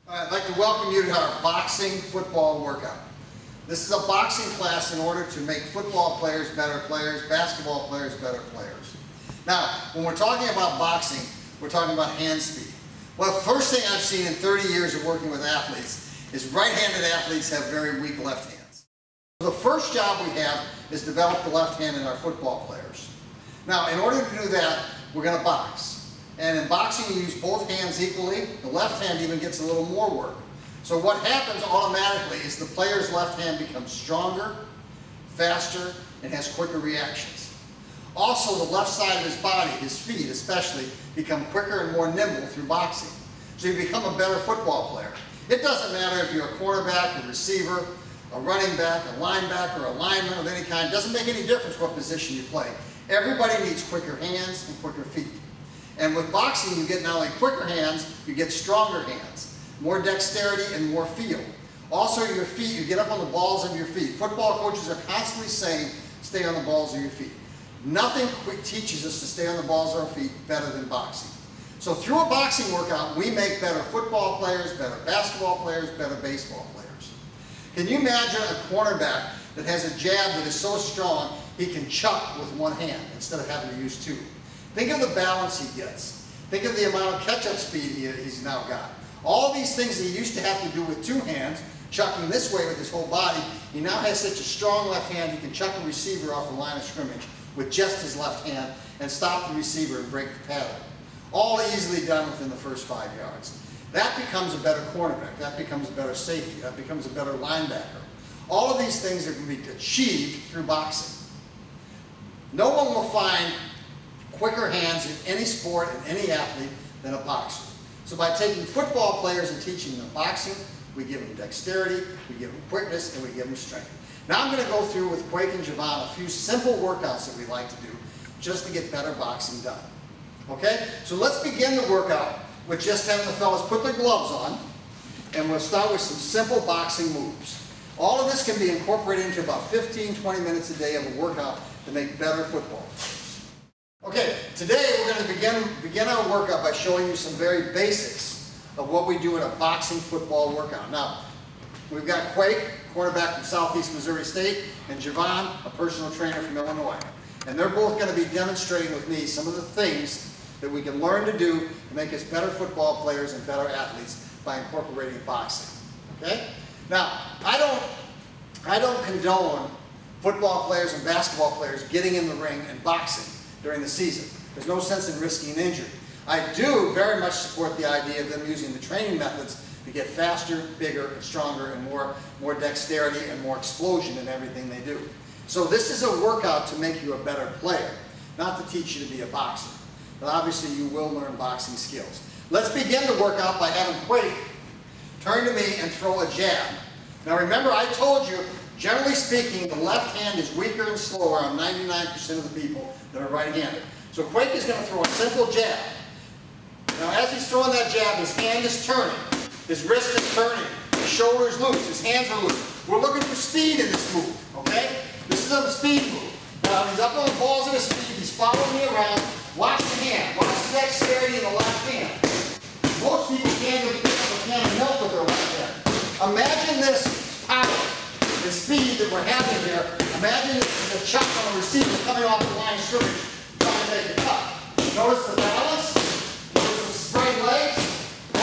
I'd like to welcome you to our boxing football workout. This is a boxing class in order to make football players better players, basketball players better players. Now, when we're talking about boxing, we're talking about hand speed. Well, the first thing I've seen in 30 years of working with athletes is right-handed athletes have very weak left hands. So the first job we have is develop the left hand in our football players. Now, in order to do that, we're going to box. And in boxing, you use both hands equally. The left hand even gets a little more work. So what happens automatically is the player's left hand becomes stronger, faster, and has quicker reactions. Also, the left side of his body, his feet especially, become quicker and more nimble through boxing. So you become a better football player. It doesn't matter if you're a quarterback, a receiver, a running back, a linebacker, a lineman of any kind. It doesn't make any difference what position you play. Everybody needs quicker hands and quicker feet. And with boxing, you get not only quicker hands, you get stronger hands, more dexterity and more feel. Also, your feet, you get up on the balls of your feet. Football coaches are constantly saying, stay on the balls of your feet. Nothing teaches us to stay on the balls of our feet better than boxing. So through a boxing workout, we make better football players, better basketball players, better baseball players. Can you imagine a cornerback that has a jab that is so strong, he can chuck with one hand instead of having to use two? Think of the balance he gets. Think of the amount of catch-up speed he's now got. All these things that he used to have to do with two hands, chucking this way with his whole body, he now has such a strong left hand he can chuck a receiver off the line of scrimmage with just his left hand and stop the receiver and break the pattern. All easily done within the first 5 yards. That becomes a better cornerback. That becomes a better safety. That becomes a better linebacker. All of these things are going to be achieved through boxing. No one will find quicker hands in any sport and any athlete than a boxer. So by taking football players and teaching them boxing, we give them dexterity, we give them quickness, and we give them strength. Now I'm going to go through with Kweku and Javon a few simple workouts that we like to do just to get better boxing done. Okay? So let's begin the workout with just having the fellas put their gloves on, and we'll start with some simple boxing moves. All of this can be incorporated into about 15-20 minutes a day of a workout to make better football players. Okay, today we're going to begin our workout by showing you some very basics of what we do in a boxing football workout. Now, we've got Kweku, quarterback from Southeast Missouri State, and Javon, a personal trainer from Illinois. And they're both going to be demonstrating with me some of the things that we can learn to do to make us better football players and better athletes by incorporating boxing. Okay? Now, I don't condone football players and basketball players getting in the ring and boxing during the season. There's no sense in risking an injury. I do very much support the idea of them using the training methods to get faster, bigger, and stronger, and more dexterity and more explosion in everything they do. So this is a workout to make you a better player, not to teach you to be a boxer. But obviously you will learn boxing skills. Let's begin the workout by having Kweku turn to me and throw a jab. Now remember, I told you, generally speaking, the left hand is weaker and slower on 99% of the people that are right-handed. So Kweku is going to throw a simple jab. Now as he's throwing that jab, his hand is turning. His wrist is turning. His shoulder is loose. His hands are loose. We're looking for speed in this move, okay? This is a speed move. Now he's up on the balls of his feet. He's following me around. Watch the hand. Watch the dexterity in the left hand. Most people can't even pick up a can of milk with their left hand. Imagine this power. The speed that we're having here, imagine the chuck on a receiver coming off the line of scrimmage, trying to make a cut. Notice the balance, notice the spread legs.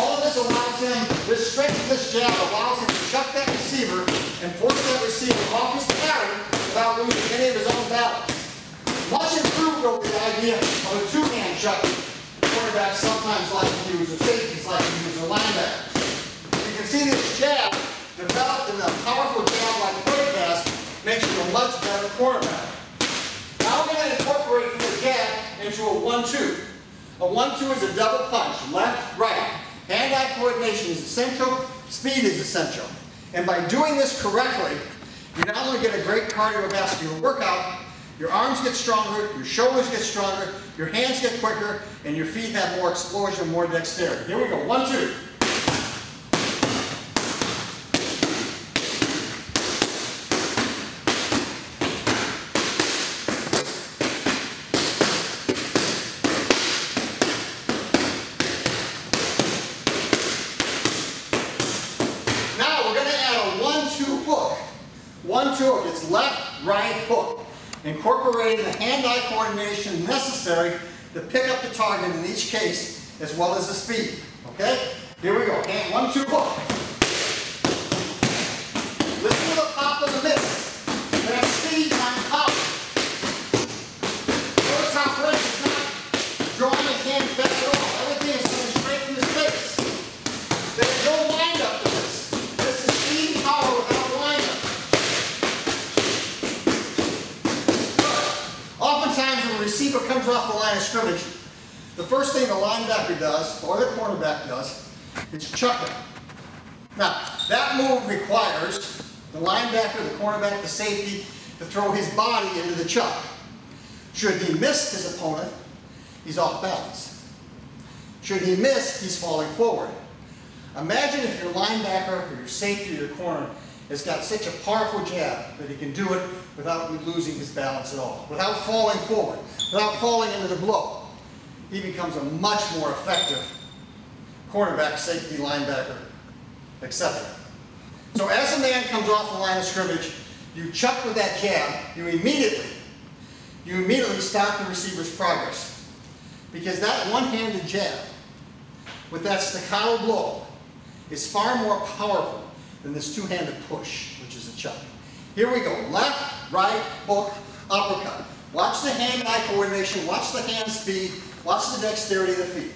All of this allows him, this strength of this jab allows him to chuck that receiver and force that receiver off his pattern without losing any of his own balance. Much improved over the idea of a two-hand chuck quarterbacks sometimes like to use, or safeties like to use, or linebackers. You can see this jab developed in a powerful jab like Kweku has makes you a much better quarterback. Now we're going to incorporate from the jab into a 1-2. A 1-2 is a double punch, left, right. Hand-eye coordination is essential, speed is essential. And by doing this correctly, you not only get a great cardiovascular workout, your arms get stronger, your shoulders get stronger, your hands get quicker, and your feet have more explosion, more dexterity. Here we go, 1-2. 1-2 hook. It's left, right, hook. Incorporating the hand-eye coordination necessary to pick up the target in each case, as well as the speed. Okay? Here we go. Hand 1-2 hook. Listen to the pop of the miss. That speed on power. Notice how Kweku is not drawing his hand back at all. Everything is coming straight from his face. There's no wind-up to this. This is speed and power without wind-up. Good. Oftentimes when the receiver comes off the line of scrimmage, the first thing the linebacker does, or the cornerback does, is chuck it. Now, that move requires the linebacker, the cornerback, the safety to throw his body into the chuck. Should he miss his opponent, he's off balance. Should he miss, he's falling forward. Imagine if your linebacker or your safety or your corner has got such a powerful jab that he can do it without losing his balance at all, without falling forward, without falling into the blow. He becomes a much more effective cornerback, safety, linebacker, etc. So as a man comes off the line of scrimmage, you chuck with that jab, you immediately stop the receiver's progress. Because that one-handed jab with that staccato blow is far more powerful than this two-handed push, which is a chuck. Here we go. Left, right, hook, uppercut. Watch the hand-eye coordination, watch the hand speed, watch the dexterity of the feet.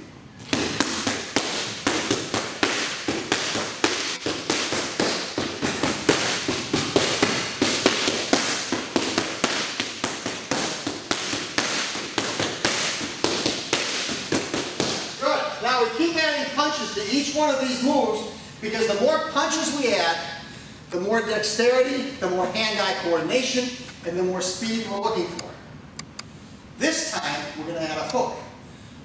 Good. Now we keep adding punches to each one of these moves because the more punches we add, the more dexterity, the more hand-eye coordination, and the more speed we're looking for. This time, we're going to add a hook.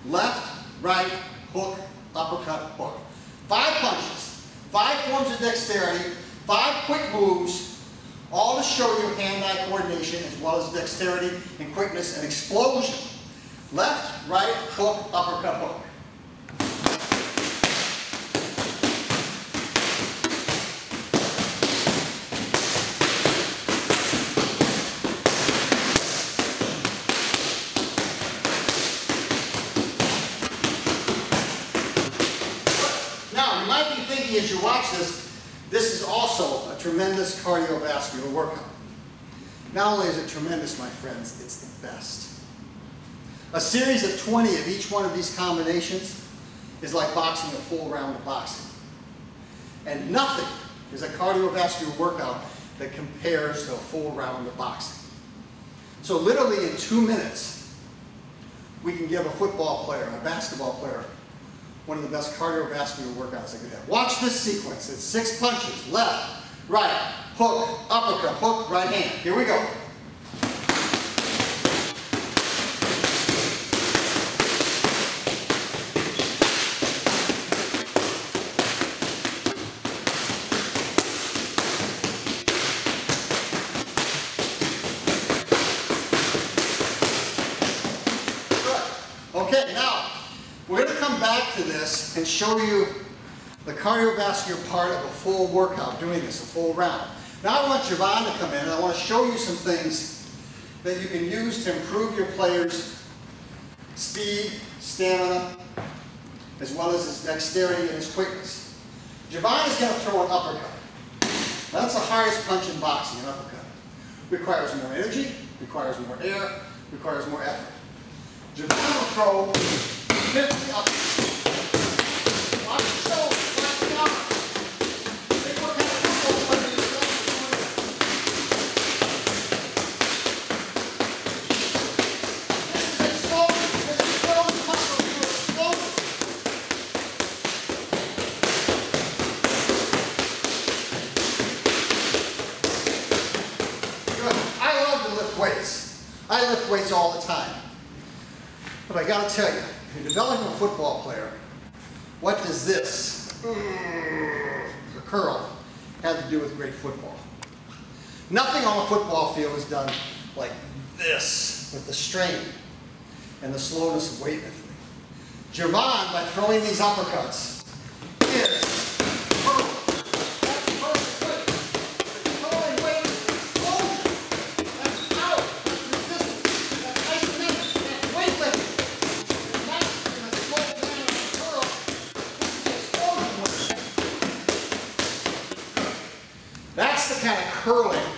Left, right, hook, uppercut, hook. 5 punches, 5 forms of dexterity, 5 quick moves, all to show you hand-eye coordination as well as dexterity and quickness and explosion. Left, right, hook, uppercut, hook. As you watch this is also a tremendous cardiovascular workout. Not only is it tremendous, my friends, it's the best. A series of 20 of each one of these combinations is like boxing a full round of boxing. And nothing is a cardiovascular workout that compares to a full round of boxing. So literally in 2 minutes, we can give a football player, a basketball player, one of the best cardiovascular workouts I could have. Watch this sequence. It's 6 punches. Left, right, hook, uppercut, hook, right hand. Here we go. Good. Okay, now, we're going to come back to this and show you the cardiovascular part of a full workout, doing this, a full round. Now I want Javon to come in and I want to show you some things that you can use to improve your player's speed, stamina, as well as his dexterity and his quickness. Javon is going to throw an uppercut. That's the hardest punch in boxing, an uppercut. Requires more energy, requires more air, requires more effort. Javon will throw 50 up. Watch the shoulders, watch the arm. Think what kind of football player you're going. This is explosive. This is explosive muscle. You're explosive. Good. I love to lift weights. I lift weights all the time. But I got to tell you, if you're developing a football player, what does this, the curl, have to do with great football? Nothing on a football field is done like this, with the strain and the slowness of weightlifting. Javon, by throwing these uppercuts, is perfect. That's perfect. The controlling weightlifting. kind of curling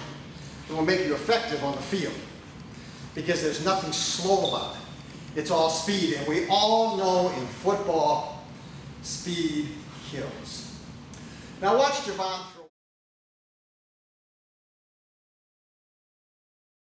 that will make you effective on the field, because there's nothing slow about it. It's all speed, and we all know in football, speed kills. Now watch Javon throw.